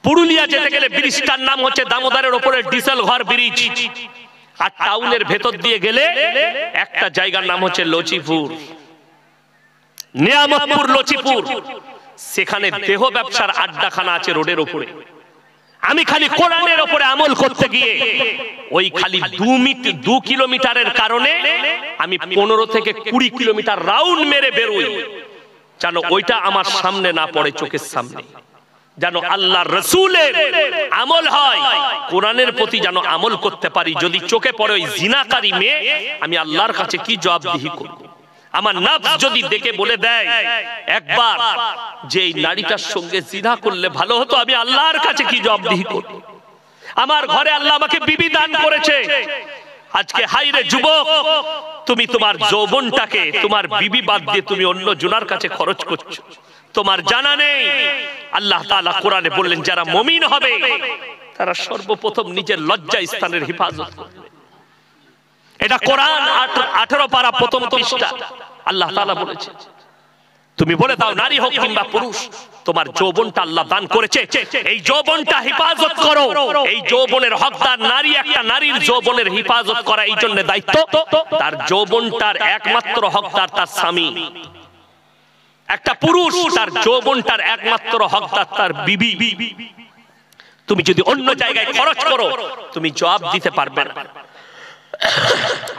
পুরুলিয়া যেতে গেলে ব্রিজটার নাম হচ্ছে দামোদরের উপরে ডিজেল ঘর ব্রিজ। আর টাউনের ভেতর দিয়ে গেলে একটা জায়গার নাম হচ্ছে লচিপুর, নিয়ামতপুর লচিপুর। সেখানে দেহ ব্যবসার আড্ডাখানা আছে রোডের উপরে। আমি খালি কোরআনের উপরে আমল করতে গিয়ে ওই খালি 2 কিলোমিটারের কারণে আমি 15 থেকে 20 কিলোমিটার রাউন্ড মেরে বেরোই, যেন ওইটা আমার সামনে না পড়ে, চোখের সামনে যেন আল্লাহর রাসূলের আমল হয়, কোরআনের প্রতি যেন আমল করতে পারি। যদি চোখে পড়ে ওই জিনাকারী মেয়ে, আমি আল্লাহর কাছে কি জবাবদিহি করব? আমার নফস যদি দেখে বলে দেয় একবার যে এই নারীটার সঙ্গে জিনা করলে ভালো হতো, আমি আল্লাহর কাছে কি জবাবদিহি করব? আমার ঘরে আল্লাহ আমাকে বিবি দান করেছে। আজকে হাইরে যুবক, তুমি তোমার যৌবনটাকে তোমার বিবি বাদ দিয়ে তুমি অন্য জনার কাছে খরচ করছো, তোমার জানা নেই। আল্লাহ তাআলা কোরআনে বললেন, যারা মুমিন হবে তারা সর্বপ্রথম নিজের লজ্জা স্থানের হিফাজত করবে। এটা কোরআন 18 পারা প্রথম পৃষ্ঠা আল্লাহ তাআলা বলেছে। তুমি বলে দাও, নারী হোক কিংবা পুরুষ, তোমার যৌবনটা আল্লাহ দান করেছে, এই যৌবনটা হিফাজত করো। এই যৌবনের হকদার নারী, একটা নারীর যৌবনের হিফাজত করা এই জন্য দায়িত্ব, তার যৌবনটার একমাত্র হকদার তার স্বামী। একটা পুরুষ তার যৌবনটার একমাত্র হকদার তার বিবি। তুমি যদি অন্য জায়গায় খরচ করো, তুমি জবাব দিতে পারবে না।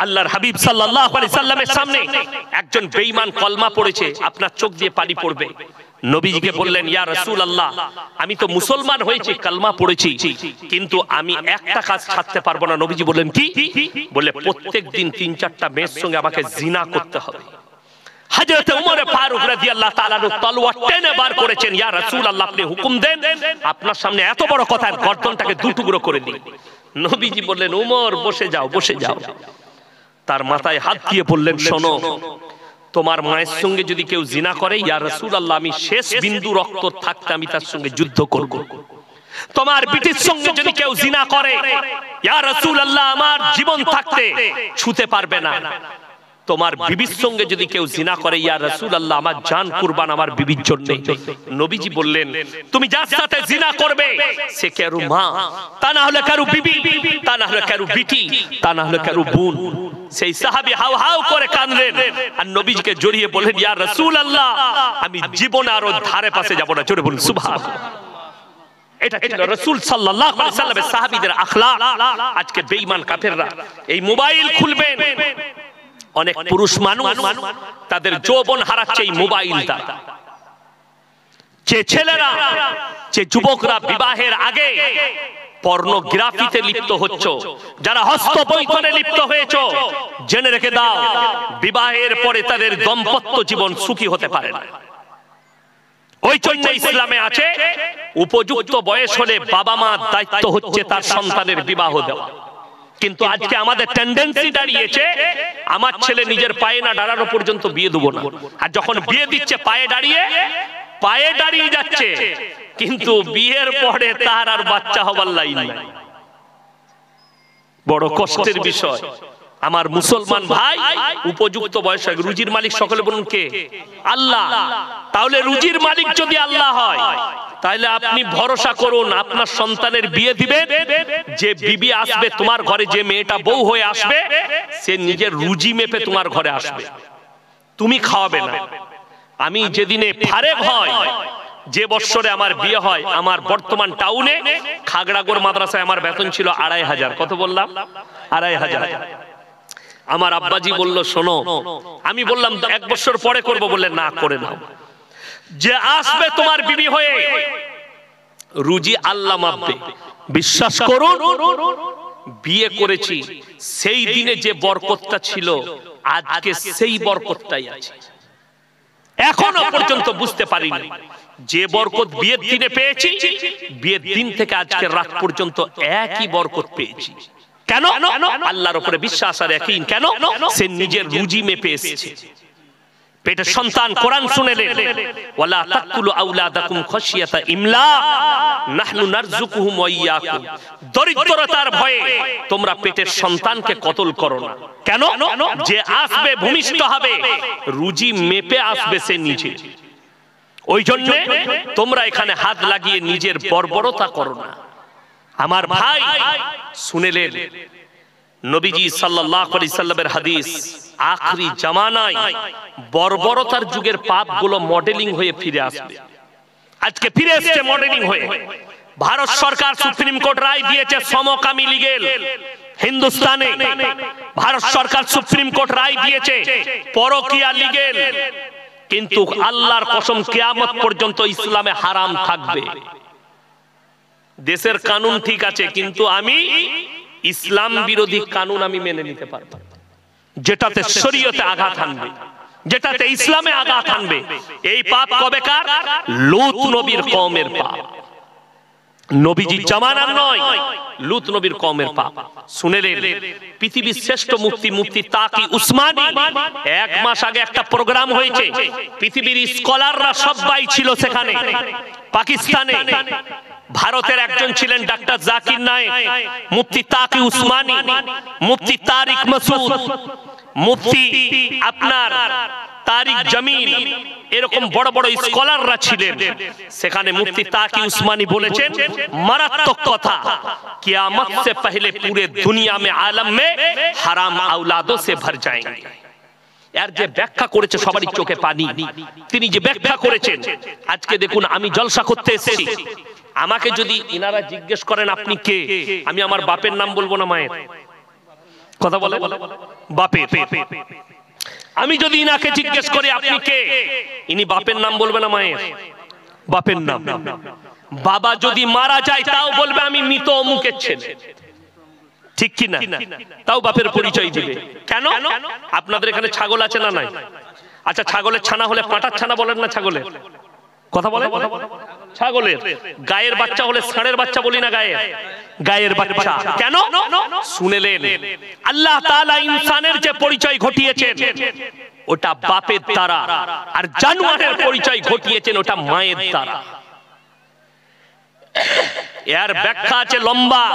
আল্লাহর হাবিব সাল্লাল্লাহু আলাইহি সাল্লামের সামনে একজন বেঈমান কলমা পড়েছে, আপনার চোখ দিয়ে পানি পড়বে। নবীজিকে বললেন, ইয়া রাসূলুল্লাহ, আমি তো মুসলমান হয়েছি, কালমা পড়েছি, কিন্তু আমি একটা কাজ ছাড়তে পারবো না। নবীজি বললেন, কি? বলে, প্রত্যেকদিন 3-4টা মেয়ের সঙ্গে আমাকে জিনা করতে হবে। হযরত ওমর ফারুক রাদিয়াল্লাহু তাআলা তলোয়ার টেনে বার করেছেন, ইয়া রাসূলুল্লাহ, আপনি হুকুম দেন, আপনার সামনে এত বড় কথার গর্দনটাকে 2 টুকরো করে দিই। নবীজি বললেন, ওমর বসে যাও, বসে যাও। তার মাথায় হাত দিয়ে বললেন, শোনো, তোমার মায়ের সঙ্গে যদি কেউ জিনা করে, ইয়া রাসূলুল্লাহ, আমি শেষ বিন্দু রক্ত থাকতে আমি তার সঙ্গে যুদ্ধ করব। তোমার বিটির সঙ্গে যদি কেউ জিনা করে, ইয়া রাসূলুল্লাহ, আমার জীবন থাকতে ছুতে পারবে না। তোমার বিবির সঙ্গে যদি কেউ জিনা করে, ইয়া রাসূলুল্লাহ, আমার জান কুরবান আমার বিবির জন্য। নবীজি বললেন, তুমি যার সাথে জিনা করবে সে কারো মা, তা না হলে কারো বিবি, তা না হলে কারো বিটি, তা না হলে কারো বোন। সেই সাহাবী হাউ হাউ করে কাঁদলেন আর নবীজিকে জড়িয়ে বললেন, ইয়া রাসূলুল্লাহ, আমি জীবনে আর ওর ধারে পাশে যাব না। জোরে বলুন সুবহানাল্লাহ। এটা ছিল রাসূল সাল্লাল্লাহু আলাইহি সাল্লামের সাহাবীদের আখলাক। আজকে বেঈমান কাফেররা এই মোবাইল খুলবেন, অনেক পুরুষ মানুষ তাদের যৌবন হারাচ্ছে এই মোবাইল দ্বারা। যে ছেলেরা, যে যুবকরা বিবাহের আগে পর্নোগ্রাফিতে লিপ্ত হচ্ছ, যারা হস্তবৈথনে লিপ্ত হয়েছ, জেনে রেখে দাও, বিবাহের পরে তাদের দাম্পত্য জীবন সুখী হতে পারে না। ওই জন্য ইসলামে আছে, উপযুক্ত বয়স হলে বাবা মা দায়িত্ব হচ্ছে তার সন্তানের বিবাহ দেওয়া। কিন্তু আজকে আমাদের টেন্ডেন্সি দাঁড়িয়েছে, আমার ছেলে নিজের পায়ে না দাঁড়ানো পর্যন্ত বিয়ে দেবো না। আর যখন বিয়ে দিচ্ছে পায়ে দাঁড়িয়ে যাচ্ছে, কিন্তু বিয়ের পরে তার আর বাচ্চা হবার লাইন নাই। বড় কষ্টের বিষয়। আমার মুসলমান ভাই, উপযুক্ত বয়স, রুজির মালিক সকলে বলুন কে? আল্লাহ। তাহলে রুজির মালিক যদি আল্লাহ হয়, তাহলে আপনি ভরসা করুন, আপনার সন্তানের বিয়ে দিবেন, যে বিবি আসবে তোমার ঘরে, যে মেয়েটা বউ হয়ে আসবে, সে নিজের রুজি মেপে তোমার ঘরে আসবে, তুমি খাওয়াবে না। আমি যেদিনে ফারেক হয়, যে বছরে আমার বিয়ে হয়, আমার বর্তমান টাউনে খাগড়াগড় মাদ্রাসায় আমার বেতন ছিল 2500। কত বললাম? 2500। আমার আব্বাজি বলল, শোনো, আমি বললাম 1 বছর পরে করব। বললেন, না, করে নাও। যে আসবে তোমার বিবি হয়ে, রুজি আল্লাহ মাপবে। বিশ্বাস করুন, বিয়ে করেছি সেই দিনে যে বরকতটা ছিল, আজকে সেই বরকতটাই আছে। এখনো পর্যন্ত বুঝতে পারিনি যে বরকত বিয়ের দিনে পেয়েছি, বিয়ের দিন থেকে আজকের রাত পর্যন্ত একই বরকত পেয়েছি। কেন? আল্লাহর উপরে বিশ্বাস আর ইয়াকিন। কেন? সে নিজের রুজি মেপে এসেছে। পেটের সন্তান কোরআন শুনেলেন, ওয়ালা তাকুলু আওলাদাকুম খাশিয়াতা ইমলাক নাহনু নারযুকুহুম ওয়া ইয়াকুম। দরিদ্রতার ভয়ে তোমরা পেটের সন্তানকে কতল করো না। কেন? যে আসবে ভূমিষ্ঠ হবে, রুজি মেপে আসবে সে নিজে। ওই জন্য তোমরা এখানে হাত লাগিয়ে নিজের বর্বরতা করো না। আমার ভাই শুনেলেন নবীজি সাল্লাল্লাহু আলাইহি সাল্লামের হাদিস, আখরি জামানায় বর্বরতার যুগের পাপগুলো মডেলিং হয়ে ফিরে আসবে। আজকে ফিরে এসেছে মডেলিং হয়ে। ভারত সরকার সুপ্রিম কোর্ট রায় দিয়েছে সমকামী লিগেল হিন্দুস্তানে। ভারত সরকার সুপ্রিম কোর্ট রায় দিয়েছে পরকীয়া লিগেল। কিন্তু আল্লাহর কসম কিয়ামত পর্যন্ত ইসলামে হারাম থাকবে। দেশের কানুন ঠিক আছে, কিন্তু আমি ইসলাম বিরোধী কানুন আমি মেনে নিতে পারব না, যেটাতে শরীয়তে আঘাত আনবে, যেটাতে ইসলামে আঘাত আনবে। এই পাপ কবেকার? লূত নবীর কওমের পাপ, নবীজি জামানার নয়, লূত নবীর কওমের পাপ। শুনেলেন পৃথিবীর শ্রেষ্ঠ মুফতি মুফতি তাকি উসমানী, এক মাস আগে একটা প্রোগ্রাম হয়েছে, পৃথিবীর স্কলাররা সবাই ছিল সেখানে। পাকিস্তানে ভারতের একজন ছিলেন ডাক্তার জাকির নায়েক, মুফতি তাকি উসমানী, মুফতি তারিক মাসুদ, মুফতি আপনার তারিক জামিল, এরকম বড় বড় স্কলাররা ছিলেন সেখানে। মুফতি তাকি উসমানী বলেছেন মারাত্মক কথা, কিয়ামত से पहले पूरे दुनिया में आलम में हराम औलादों से भर जाएंगे। এর যে ব্যাখ্যা করেছে সবারই চোখে পানি। তিনি যে ব্যাখ্যা করেছেন, আজকে দেখুন আমি জলসা করতে এসেছি, আমাকে যদি ইনারা জিজ্ঞেস করেন আপনি কে, আমি আমার বাপের নাম বলবো না মায়ের? কথা বলে বাপের। আমি যদি ইনাকে জিজ্ঞেস করি আপনি কে, ইনি বাপের নাম বলবে না মায়ের? বাপের নাম। বাবা যদি মারা যায় তাও বলবে আমি মৃত অমুকের ছেলে, ঠিক কি না? তাও বাপের পরিচয় দিবে। কেন? আপনাদের এখানে ছাগল আছে না নাই? আচ্ছা, ছাগলের ছানা হলে পাঁটার ছানা বলেন না ছাগলের? কথা বলে ছাগলের। গায়ের বাচ্চা হলে ষাঁড়ের বাচ্চা বলি না, গায়ের বাচ্চা। কেন? শুনেলেন আল্লাহ তাআলা ইনসানের যে পরিচয় ঘটিয়েছেন ওটা বাপের দ্বারা, আর জানোয়ারের পরিচয় ঘটিয়েছেন ওটা মায়ের দ্বারা। এর ব্যাখ্যা আছে লম্বা।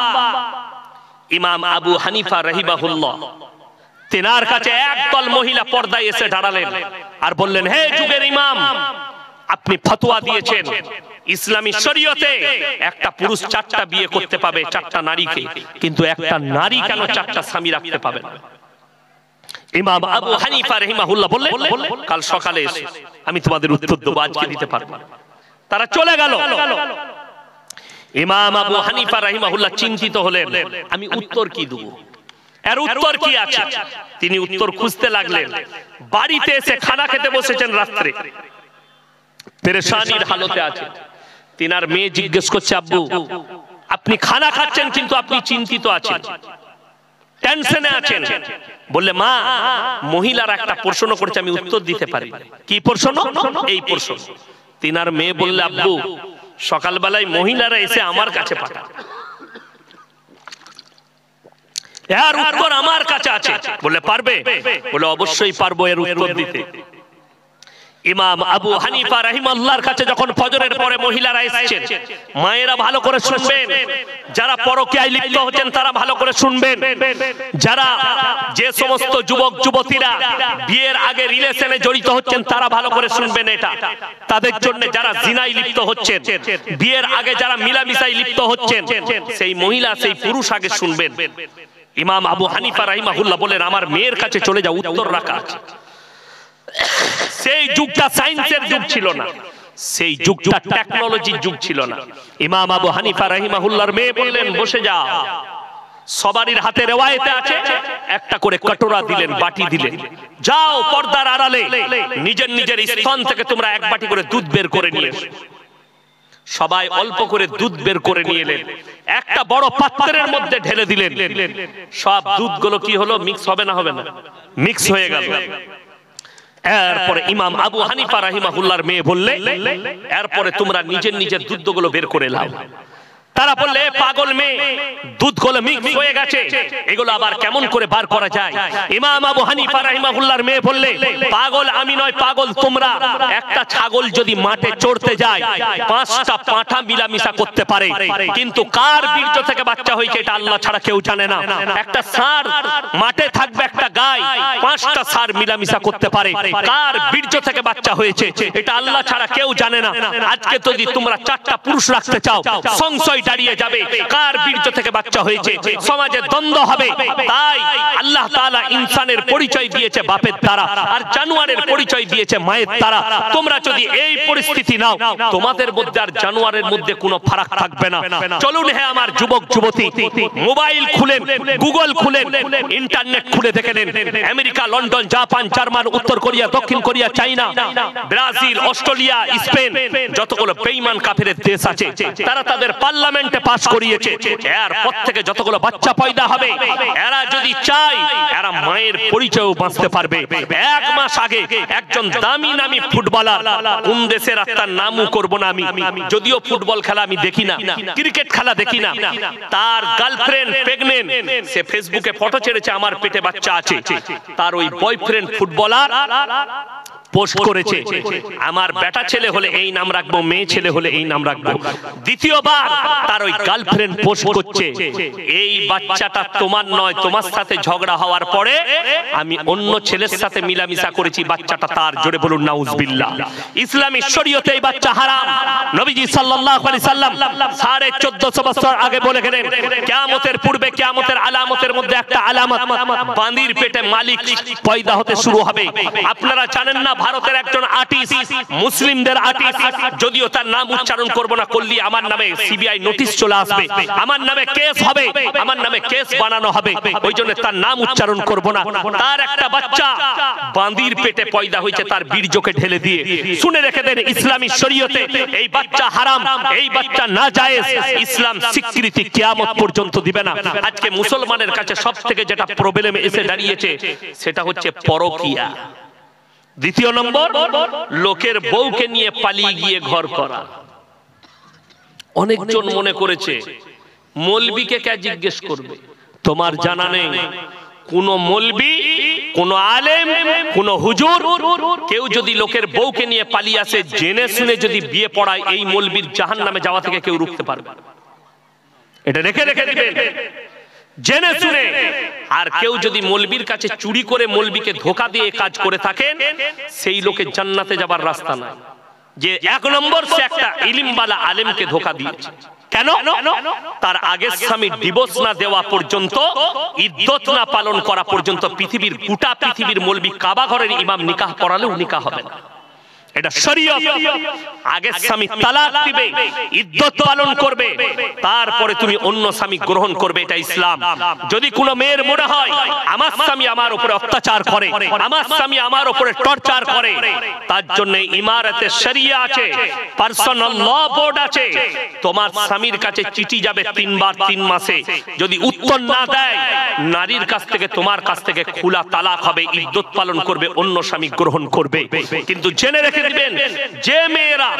ইমাম আবু হানিফা রাহিমাহুল্লাহ, তেনার কাছে একদল মহিলা পর্দায় এসে দাঁড়ালেন আর বললেন, হে যুগের ইমাম, আপনি ফতোয়া দিয়েছেন ইসলামী শরীয়তে একটা পুরুষ 4টা বিয়ে করতে পাবে, 4টা নারীকে, কিন্তু একটা নারী কেন 4টা স্বামী রাখতে পাবে না? ইমাম আবু হানিফা রাহিমাহুল্লাহ বললেন, কাল সকালে এসে আমি তোমাদের উত্তর দেব, আজকে দিতে পারবো না। তারা চলে গেল। ইমাম আবু হানিফা রাহিমাহুল্লাহ চিন্তিত হলেন, আমি উত্তর কি দেব, এর উত্তর কি আছে? তিনি উত্তর খুঁজতে লাগলেন। বাড়িতে এসে খানা খেতে বসেছেন রাত্রে, পেরেশানির হালতে আছে। তিনার মেয়ে জিজ্ঞেস করছে, আব্বু আপনি খানা খাচ্ছেন কিন্তু আপনি চিন্তিত আছেন, টেনশনে আছেন। বললে, মা মহিলারা একটা প্রশ্ন করেছে, আমি উত্তর দিতে পারি। কি প্রশ্ন? এই প্রশ্ন। তিনার মেয়ে বললে, আব্বু সকালবেলায় মহিলারা এসে আমার কাছে পাঠায়, এর উত্তর আমার কাছে আছে। বলে, পারবে? বলে, অবশ্যই পারবো এর উত্তর দিতে। ইমাম আবু হানিফা রাহিমাহুল্লাহর কাছে যখন ফজরের পরে মহিলারা এসেছেন, মায়েরা ভালো করে শুনবেন, যারা পরকীয়ায় লিপ্ত হচ্ছেন তারা ভালো করে শুনবেন, যারা যে সমস্ত যুবক যুবতীরা বিয়ের আগে রিলেশনে জড়িত হচ্ছেন তারা ভালো করে শুনবেন এটা তাদের জন্য। যারা জিনায় লিপ্ত হচ্ছেন, বিয়ের আগে যারা মিলামিশায় লিপ্ত হচ্ছেন, সেই মহিলা সেই পুরুষ আগে শুনবেন। ইমাম আবু হানিফা রাহিমাহুল্লাহ বলেন, আমার মেয়ের কাছে চলে যাও, উত্তর রাখা আছে। সেই যুগটা সায়েন্সের যুগ ছিল না, সেই যুগটা টেকনোলজির যুগ ছিল না। ইমাম আবু হানিফা রাহিমাহুল্লাহর মেয়ে বললেন, বসে যাও। সবারই হাতে রিওয়ায়েতে আছে, একটা করে কটোরা দিলেন, বাটি দিলেন, যাও পর্দার আড়ালে নিজের নিজের স্তন থেকে তোমরা এক বাটি করে দুধ বের করে নিয়ে এসো। সবাই অল্প করে দুধ বের করে নিয়ে এলেন, একটা বড় পাত্রের মধ্যে ঢেলে দিলেন। সব দুধগুলো কি হলো? মিক্স হবে না? হবে না, মিক্স হয়ে গেল। এরপরে ইমাম আবু হানিফা রাহিমাহুল্লাহর মেয়ে বললে, এরপরে তোমরা নিজের নিজের দুধগুলো বের করে নাও। তারা বললে পাগল মেয়ে, দুধ গুলো মিক্স হয়ে গেছে, এগুলো আবার কেমন করে বার করা যায়? ইমাম আবু হানিফা রাহিমাহুল্লাহর মেয়ে বললে, পাগল আমি নয়, পাগল তোমরা। একটা ছাগল যদি মাঠে চড়তে যায় 5টা পাঁঠা মিলামিশা করতে পারে, কিন্তু কার বীর্য থেকে বাচ্চা হয়েছে এটা আল্লাহ ছাড়া কেউ জানে না। একটা ষাঁড় মাঠে থাকবে, একটা গায় 5টা ষাঁড় মিলামিশা করতে পারে, কার বীর্য থেকে বাচ্চা হয়েছে এটা আল্লাহ ছাড়া কেউ জানে না। আজকে যদি তোমরা 4টা পুরুষ রাখতে চাও, সংশয় দাঁড়িয়ে যাবে কার বীর্য থেকে বাচ্চা হয়েছে, সমাজে দ্বন্দ্ব হবে। তাই আল্লাহ তাআলা ইনসানের পরিচয় দিয়েছে বাপের দ্বারা, আর জানোয়ারের পরিচয় দিয়েছে মায়ের দ্বারা। তোমরা যদি এই পরিস্থিতি নাও, তোমাদের মধ্যে আর জানোয়ারের মধ্যে কোনো ফারাক থাকবে না। চলুন হে আমার যুবক যুবতী, মোবাইল খুলেন, গুগল খুলেন, ইন্টারনেট খুলে দেখে নেন। আমেরিকা, লন্ডন, জাপান, জার্মান, উত্তর কোরিয়া, দক্ষিণ Korea, China, Brazil, Australia, Spain, যতগুলো বেঈমান কাফেরের দেশ আছে, তারা তাদের পার্লামেন্টে পাস করিয়েছে এরপর থেকে যতগুলো বাচ্চা পয়দা হবে, এরা যদি চায় এরা মায়ের পরিচয়ও বাঁচতে পারবে। 1 মাস আগে একজন দামি নামি ফুটবলার, কোন দেশের তার নামও করব না আমি, যদিও ফুটবল খেলা আমি দেখি না, ক্রিকেট খেলা দেখি না, তার গার্লফ্রেন্ড প্রেগন্যান্ট, সে ফেসবুকে ফটো ছেড়েছে আমার পেটে বাচ্চা আছে। তার ওই বয়ফ্রেন্ড ফুটবলার পোস্ট করেছে, আমার বেটা ছেলে হলে এই নাম রাখবো, মেয়ে ছেলে হলে এই নাম রাখবো। দ্বিতীয়বার তার ওই গার্লফ্রেন্ড পোস্ট করছে, এই বাচ্চাটা তোমার নয়, তোমার সাথে ঝগড়া হওয়ার পরে আমি অন্য ছেলের সাথে মিলামিশা করেছি, বাচ্চাটা তার। জোরে বলুন নাউজুবিল্লাহ। ইসলামী শরীয়তে এই বাচ্চা হারাম। নবীজি সাল্লাল্লাহু আলাইহি সাল্লাম 1450 বছর আগে বলে গেলেন, কিয়ামতের পূর্বে, কিয়ামতের আলামতের মধ্যে একটা আলামত, বাঁদির পেটে মালিক পয়দা হতে শুরু হবে। আপনারা জানেন না, ভারতের একজন আর্টিস্ট, মুসলিমদের আর্টিস্ট, যদিও তার নাম উচ্চারণ করব না, করলে আমার নামে সিবিআই নোটিশ চলে আসবে, আমার নামে কেস হবে, আমার নামে কেস বানানো হবে, ওই জন্য তার নাম উচ্চারণ করব না। তার একটা বাচ্চা বাঁদির পেটে পয়দা হয়েছে, তার বীর্যকে ঢেলে দিয়ে। শুনে রেখে দেন, ইসলামী শরীয়তে এই বাচ্চা হারাম, এই বাচ্চা নাজায়েজ। ইসলাম স্বীকৃতি কিয়ামত পর্যন্ত দিবে না। আজকে মুসলমানের কাছে সবথেকে যেটা প্রবলেম এসে দাঁড়িয়েছে সেটা হচ্ছে পরকিয়া। দ্বিতীয় নম্বর, লোকের বউকে নিয়ে পালিয়ে গিয়ে ঘর করা। অনেকজন মনে করেছে মৌলবীকে কে জিজ্ঞেস করবে। তোমার জানা নেই কোন মৌলবী, কোন আলেম, কোন হুজুর কেউ যদি লোকের বউকে নিয়ে পালিয়ে আসে, জেনে শুনে যদি বিয়ে পড়ায়, এই মৌলবীর জাহান্নামে যাওয়া থেকে কেউ রুখতে পারবে। এটা রেখে রেখে দিবেন জেনে শুনে। আর কেউ যদি মৌলবীর কাছে চুরি করে মৌলবীকে ধোঁকা দিয়ে কাজ করে থাকেন, সেই লোকের জান্নাতে যাবার রাস্তা নাই। যে 1 নম্বর, সে একটা ইলমওয়ালা আলেমকে ধোঁকা দিয়েছে। কেন? তার আগের স্বামী ডিভোর্স না দেওয়া পর্যন্ত, ইদ্দত না পালন করা পর্যন্ত পৃথিবীর গোটা পৃথিবীর মৌলবী কাবা ঘরের ইমাম নিকাহ পড়ালেও নিকাহ হবে না। এটা শরীয়ত। আগে স্বামী তালাক দিবে, ইদ্দত পালন করবে, তারপরে তুমি অন্য স্বামী গ্রহণ করবে, এটা ইসলাম। যদি কোনো মেয়ের মনে হয় আমার স্বামী আমার উপরে অত্যাচার করে, আমার স্বামী আমার উপরে টর্চার করে, তার জন্য ইমারতে শরিয়া আছে, পার্সোনাল ল বোর্ড আছে। তোমার স্বামীর কাছে চিঠি যাবে 3 বার 3 মাসে, যদি উত্তর না দেয়, নারীর কাছ থেকে তোমার কাছ থেকে খোলা তালাক হবে, ইদ্দত পালন করবে, অন্য স্বামী গ্রহণ করবে। কিন্তু জেনে রেখে দিবেন, যে মেয়েরা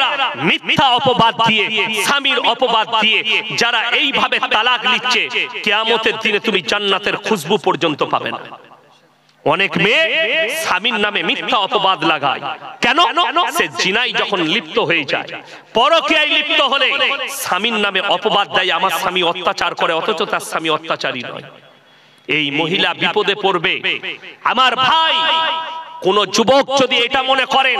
মিথ্যা অপবাদ দিয়ে, স্বামীর অপবাদ দিয়ে যারা এইভাবে তালাক নিচ্ছে, কিয়ামতের দিনে তুমি জান্নাতের খুশবু পর্যন্ত পাবে না। অনেক মেয়ে স্বামীর নামে মিথ্যা অপবাদ লাগায়। কেন? সে জিনায় যখন লিপ্ত হয়ে যায়, পরকীয়ায় লিপ্ত হলে স্বামীর নামে অপবাদ দেয়, আমার স্বামী অত্যাচার করে, অথচ তার স্বামী অত্যাচারী নয়। এই মহিলা বিপদে পড়বে। আমার ভাই, কোন যুবক যদি এটা মনে করেন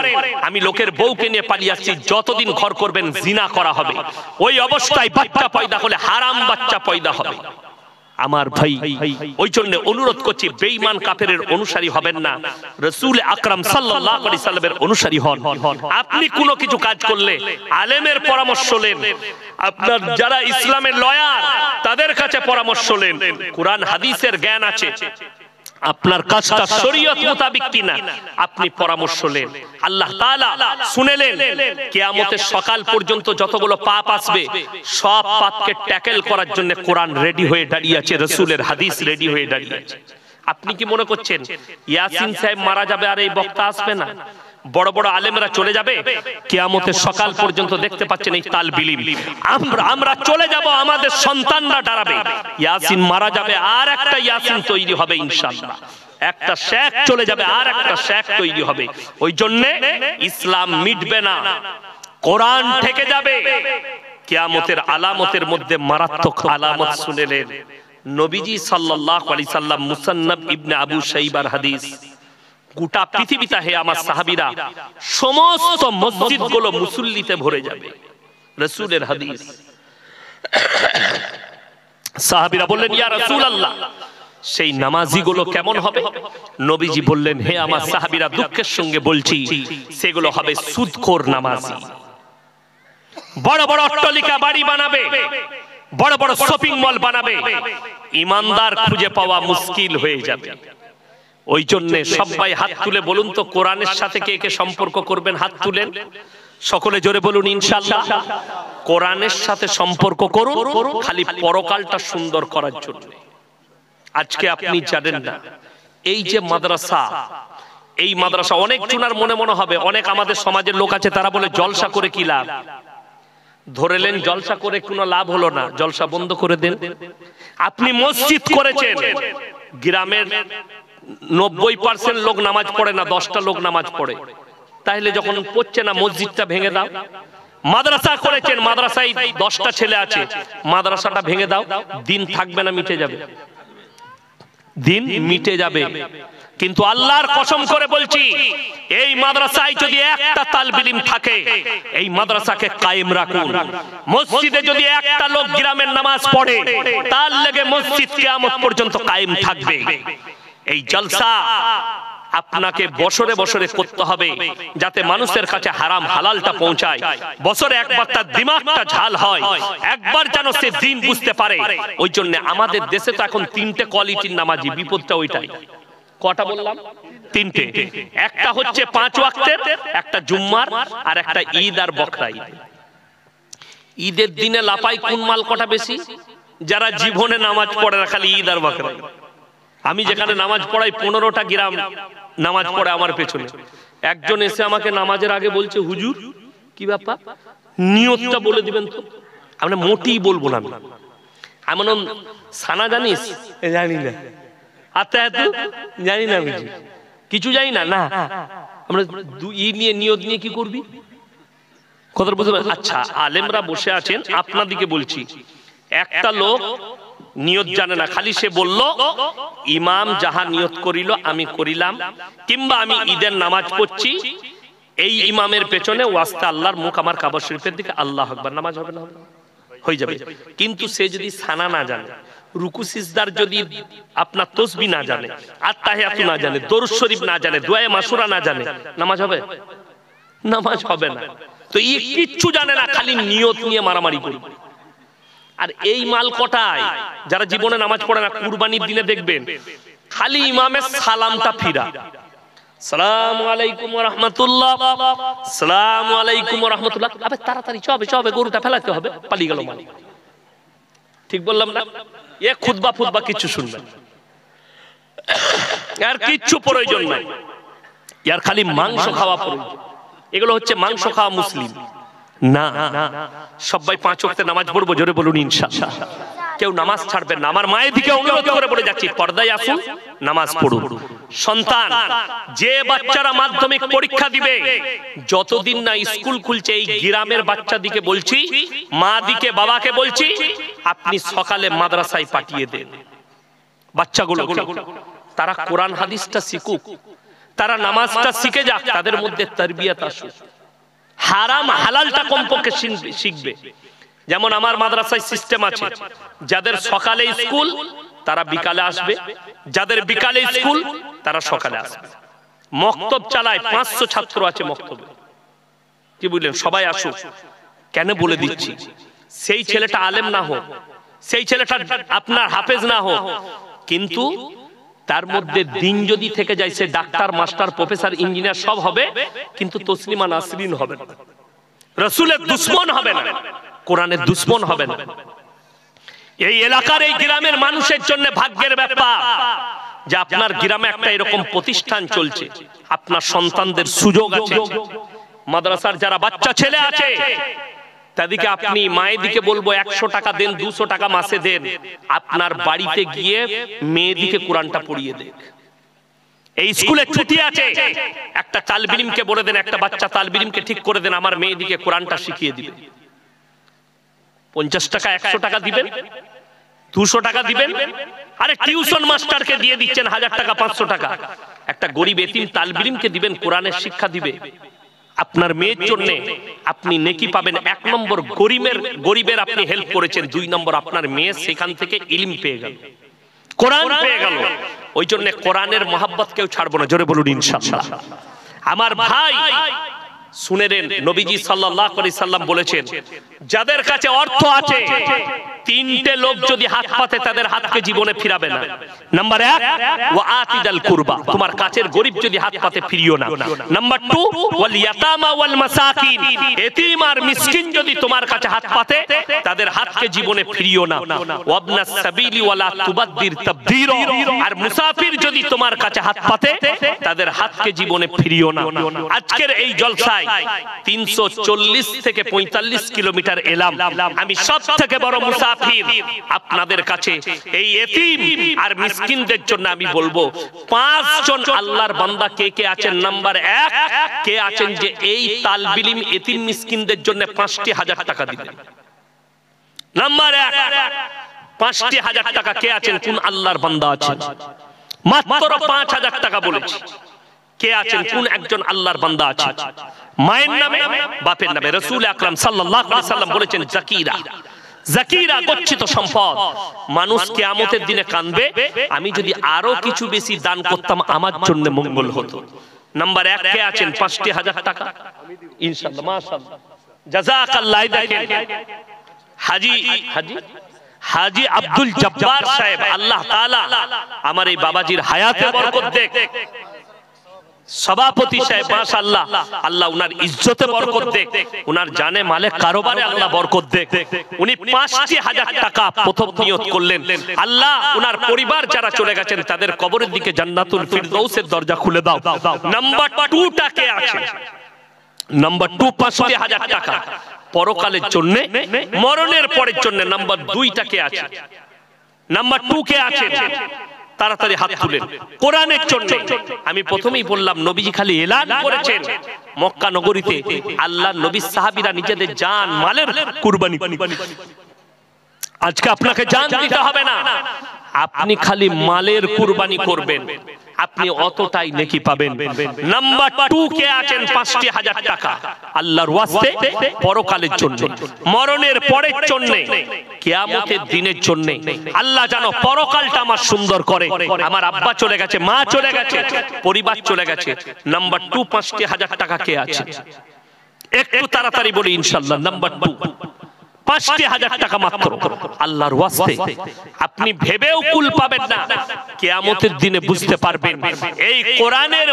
আমি লোকের বউকে নিয়ে পালিয়ে আসছি, যতদিন ঘর করবেন জিনা করা হবে, ওই অবস্থায় বাচ্চা পয়দা হলে হারাম বাচ্চা পয়দা হবে। আমার ভাই, ওই জন্য অনুরোধ করছি, বেঈমান কাফেরের অনুসারী হবেন না, রাসূল আকরাম সাল্লাল্লাহু আলাইহি সাল্লামের অনুসারী হন। আপনি কোনো কিছু কাজ করলে আলেমের পরামর্শ নেন, আপনার যারা ইসলামের লয়ার তাদের কাছে পরামর্শ নেন। কুরআন হাদিসের জ্ঞান আছে, আপনার কাজটা শরীয়ত মোতাবেক কিনা আপনি পরামর্শ নেন। আল্লাহ তাআলা শুনেলেন, কিয়ামতের সকাল পর্যন্ত যতগুলো পাপ আসবে সব পাপকে ট্যাকেল করার জন্য কোরআন রেডি হয়ে দাঁড়িয়ে আছে, রাসূলের হাদিস রেডি হয়ে দাঁড়িয়ে আছে। আপনি কি মনে করছেন ইয়াসিন সাহেব মারা যাবে আর এই বক্তা আসবে না? বড় বড় আলেমরা চলে যাবে, কিয়ামতের সকাল পর্যন্ত দেখতে পাচ্ছেন এই তালবিলিম। আমরা চলে যাব, আমাদের সন্তানরা দাঁড়াবে, ইয়াসিন মারা যাবে, আর একটা ইয়াসিন তৈরি হবে ইনশাআল্লাহ। একটা শেখ চলে যাবে, আর একটা শেখ তৈরি হবে। ওই জন্য ইসলাম মিটবে না, কোরআন থেকে যাবে। কিয়ামতের আলামতের মধ্যে মারাত্মক আলামত শুনেলেন নবীজি সাল্লাল্লাহু আলাইহি সাল্লাম। মুসান্নাফ ইবনে আবু শাইবার হাদিস। গোটা পৃথিবীতে হে আমার সাহাবীরা, সমস্ত মসজিদগুলো মুসল্লিতে ভরে যাবে, রাসূলের হাদিস। সাহাবীরা বললেন, ইয়া রাসূলুল্লাহ, সেই নামাজিগুলো কেমন হবে? নবীজি বললেন, হে আমার সাহাবীরা, দুঃখের সঙ্গে বলছি, সেগুলো হবে সুদখোর নামাজি। বড় বড় অট্টালিকা বাড়ি বানাবে, বড় বড় শপিং মল বানাবে, ইমানদার খুঁজে পাওয়া মুশকিল হয়ে যাবে। ওই জন্য সবাই হাত তুলে বলুন তো, কোরআনের সাথে কে কে সম্পর্ক করবেন? হাত তুলেন, সকলে জোরে বলুন ইনশাআল্লাহ। কোরআনের সাথে সম্পর্ক করুন, খালি পরকালটা সুন্দর করার জন্য। আজকে আপনি জানেন না, এই যে মাদ্রাসা, এই মাদ্রাসা অনেক জনার মনে মনে হবে, অনেক আমাদের সমাজের লোক আছে, তারা বলে জলসা করে কি লাভ? ধরেলেন জলসা করে কোনো লাভ হলো না, জলসা বন্ধ করে দেন। আপনি মসজিদ করেছেন, গ্রামের 90% লোক নামাজ পড়ে না, 10টা লোক নামাজ পড়ে, তাহলে যখন পড়ছে না মসজিদটা ভেঙে দাও। মাদ্রাসা করেছেন, মাদ্রাসায় 10টা ছেলে আছে, মাদ্রাসাটা ভেঙে দাও, দিন থাকবে না, মিটে যাবে, দিন মিটে যাবে। কিন্তু আল্লাহর কসম করে বলছি, এই মাদ্রাসায় যদি একটা তালবে ইলম থাকে, এই মাদ্রাসাকে কায়েম রাখুন। মসজিদে যদি একটা লোক গ্রামের নামাজ পড়ে, তার লেগে মসজিদ কিয়ামত পর্যন্ত কায়েম থাকবে। এই জলসা আপনাকে বছরে বছরে করতে হবে, যাতে মানুষের কাছে হারাম হালালটা পৌঁছায়। বছরে একবার তার দিমাগটা ঝাল হয়, একবার যেন সে দিন বুঝতে পারে। ওই জন্য আমাদের দেশে তো এখন 3টে কোয়ালিটির নামাজি, বিপদটা ওইটাই। কটা বললাম? 3টে। একটা হচ্ছে 5 ওয়াক্তের, একটা জুম্মার, আর একটা ঈদ আর বকরা ঈদ। ঈদের দিনে লাপাই কোন মাল কটা বেশি? যারা জীবনে নামাজ পড়ে না, খালি ঈদ আর বকরা ঈদ। আমি যেখানে নামাজ পড়াই 15টা গ্রাম নামাজ পড়ে আমার পেছনে। একজন এসে আমাকে নামাজের আগে বলছে, হুজুর কি ব্যাপার, নিয়তটা বলে দিবেন তো। আমরা মোটেই বলবো না। এমন সানা জানিস? জানি না। আচ্ছা জানি না, বুঝি কিছু জানি না। না, আমরা নিয়ত নিয়ে কি করবি? কথা বুঝতে পারছেন? আচ্ছা, আলেমরা বসে আছেন, আপনাদিকে বলছি, একটা লোক নিয়ত জানে না, খালি সে বলল ইমাম যাহা নিয়ত করিল আমি করিলাম, কিংবা আমি ঈদের নামাজ পড়ছি, এই ইমামের পেছনে ওয়াস্তে আল্লাহর মুখ আমার কাবা শরীফের দিকে, আল্লাহু আকবার, নামাজ হবে না? হয়ে যাবে। কিন্তু সে যদি সানা না জানে, রুকু সিজদার যদি আপনার তাসবিহ না জানে, আত্তাহিয়াতু না জানে, দরুদ শরীফ না জানে, দোয়া মাসুরা না জানে, নামাজ হবে? নামাজ হবে না। তো এই কিচ্ছু জানে না, খালি নিয়ত নিয়ে মারামারি করবে। আর এই মাল কটায় যারা জীবনে নামাজ পড়ে না, কুরবানির দিনে দেখবেন খালি ইমামের সালামটা ফিরা, সালামু আলাইকুম ওয়া রাহমাতুল্লাহ, সালামু আলাইকুম ওয়া রাহমাতুল্লাহ। আবে তাড়াতাড়ি চবে, গরুটা ফেলাতে হবে, পালিয়ে গেল মানে। ঠিক বললাম না? এ খুতবা ফুতবা কিছু শুনবেন, আর কিচ্ছু প্রয়োজন নাই, ইয়ার খালি মাংস খাওয়া প্রয়োজন। এগুলো হচ্ছে মাংস খাওয়া মুসলিম না। সবাই 5 ওয়াক্তে নামাজ পড়বো, জোরে বলুন ইনশাআল্লাহ। কেউ নামাজ ছাড়বেন না। আমার মায়ের দিকে অনুরোধ করে বলে যাচ্ছি, পর্দায় আসুন, নামাজ পড়ুন। সন্তান, যে বাচ্চারা মাধ্যমিক পরীক্ষা দিবে, যতদিন না স্কুল খুলছে, এই গ্রামের বাচ্চা দিকে বলছি, মা দিকে বাবাকে বলছি, আপনি সকালে মাদ্রাসায় পাঠিয়ে দেন বাচ্চাগুলো। তারা কোরআন হাদিসটা শিখুক, তারা নামাজটা শিখে যাক, তাদের মধ্যে তারবিয়াত আসুক, হারাম হালালটা কমপক্ষে শিখবে। যেমন আমার মাদ্রাসায় সিস্টেম আছে, যাদের সকালে স্কুল তারা বিকালে আসবে, যাদের বিকালে স্কুল তারা সকালে আসবে। মক্তব চালায়, 500 ছাত্র আছে মক্তবে। কি বুঝলেন? সবাই আসুক। কেন বলে দিচ্ছি, সেই ছেলেটা আলেম না হোক, সেই ছেলেটা আপনার হাফেজ না হোক, কিন্তু তার মধ্যে দিন যদি থেকে যায়, সে ডাক্তার, মাস্টার, প্রফেসর, ইঞ্জিনিয়ার সব হবে, কিন্তু তসলিমা নাসরিন হবে না, রাসূলের দুশমন হবে না, কোরআনের দুশমন হবে না। এই এলাকার, এই গ্রামের মানুষের জন্য ভাগ্যের ব্যাপার। যে আপনার গ্রামে একটা এরকম প্রতিষ্ঠান চলছে, আপনার সন্তানদের সুযোগ আছে, মাদ্রাসার যারা বাচ্চা ছেলে আছে তাদেরকে আপনি মায়েদিকে বলবো 100 টাকা দেন, 200 টাকা মাসে দেন, আপনার বাড়িতে গিয়ে মেয়েদিকে কোরআনটা পড়িয়ে দেন। এই স্কুলে ছুটি আছে, একটা তালবিল ইলমকে বলে দেন, একটা বাচ্চা তালবিল ইলমকে ঠিক করে দেন, আমার মেয়েদিকে কোরআনটা শিখিয়ে দিবে। 50 টাকা 100 টাকা দিবেন, 200 টাকা দিবেন, আরে টিউশন মাস্টারকে দিয়ে দিচ্ছেন 1000 টাকা 500 টাকা, একটা গরিব এতিম তালবিল ইলমকে দিবেন, কোরআনের শিক্ষা দিবে। আপনার মেয়ের জন্য আপনি নেকি পাবেন। 1 নম্বর গরিবের আপনি হেল্প করেছেন, 2 নম্বর আপনার মেয়ে সেখান থেকে ইলম পেয়ে গেল, কোরআন পেয়ে গেল। ওই জন্য কোরআনের মহব্বত কেউ ছাড়বো না, জোরে বলুন ইনশাআল্লাহ। আমার ভাই শুনে নেন, নবীজি সাল্লাল্লাহু আলাইহি সাল্লাম বলেছেন, যাদের কাছে অর্থ আছে 3টে লোক যদি হাত পাতে তাদের হাতকে জীবনে ফিরাবে না। নাম্বার 1 ওয়া আতিদাল কুরবা, তোমার কাছের গরিব যদি হাত পাতে ফিরিও না। নাম্বার 2 ওয়াল ইয়াতামা ওয়াল মাসাকিন, এতিম আর মিসকিন যদি তোমার কাছে হাত পাতে তাদের হাতকে জীবনে ফিরিও না। ওয়াবনাস সাবিলি ওয়ালা তুবাদ্দির তাবদীরা, আর মুসাফির যদি তোমার কাছে হাত পাতে তাদের হাতকে জীবনে ফিরিও না। আজকের এই জলসায় 340 থেকে 45 কিলোমিটার এলাম, আমি সব থেকে বড় মুসাফির আপনাদের কাছে। এই এতিম আর মিসকিনদের জন্য আমি বলবো 5 জন আল্লাহর বান্দা কে কে আছেন। নাম্বার 1 কে আছেন যে এই তালবিল ইলম এতিম মিসকিনদের জন্য 5,000 টাকা দিবেন। নাম্বার 1 5,000 টাকা কে আছেন, কোন আল্লাহর বান্দা আছেন? মাত্র 5,000 টাকা বলেছি। কে আছেন, কোন একজন আল্লাহর বান্দা আছেন? মায়ের নামে বাপের নামে। রাসূল আকরাম সাল্লাল্লাহু আলাইহি সাল্লাম বলেছেন, জাকিরা, জাকিরা গচ্ছিত সম্পদ। মানুষ কিয়ামতের দিনে কাঁদবে, আমি যদি আরো কিছু বেশি দান করতাম আমার জন্য মঙ্গল হতো। নাম্বার 1 কে আছেন, 5,000 টাকা ইনশাআল্লাহ, মাশাআল্লাহ, জাযাকাল্লাহ। দেখেন হাজী আব্দুল জব্বার সাহেব, আল্লাহ তাআলা আমার এই বাবাজির হায়াতে বরকত দেখ। সভাপতি সাহেব মাশাআল্লাহ, আল্লাহ উনার ইজ্জতে বরকত দেখ, উনার জানে মালে কারোবারে আল্লাহ বরকত দেখ। উনি 5,000 টাকা প্রথম নিয়ত করলেন, আল্লাহ উনার পরিবার যারা চলে গেছেন তাদের কবরের দিকে জান্নাতুল ফিরদৌসের দরজা খুলে দাও। নাম্বার 2 টাকে আছে, নাম্বার 2 5,000 টাকা পরকালের জন্য, মরণের পরের জন্য। নাম্বার 2 টাকে আছে, নাম্বার 2 কে আছে, তাড়াতাড়ি হাত তুলেন, কোরআনের জন্য। আমি প্রথমেই বললাম নবীজি খালি এলান করেছেন, মক্কা নগরীতে আল্লাহর নবী সাহাবীরা নিজেদের জান মালের কুরবানি। আজকে আপনাকে জান দিতে হবে না, আপনি খালি মালের কুরবানি করবেন, আপনি অতটাই নেকি পাবেন। নাম্বার 2 কে আছেন, 5,000 টাকা আল্লাহর ওয়াস্তে, পরকালের জন্য, মরণের পরের জন্য, কিয়ামতের দিনের জন্য। আল্লাহ জানো পরকালটা আমার সুন্দর করে। আমার আব্বা চলে গেছে, মা চলে গেছে, পরিবার চলে গেছে। নাম্বার 2 5,000 টাকা কে আছে, একটু তাড়াতাড়ি বলি ইনশাআল্লাহ। নাম্বার 2 5,000 টাকা মাত্র আল্লাহর ওয়াস্তে। আপনি ভেবেও কুল পাবেন না, কিয়ামতের দিনে বুঝতে পারবেন এই কোরআনের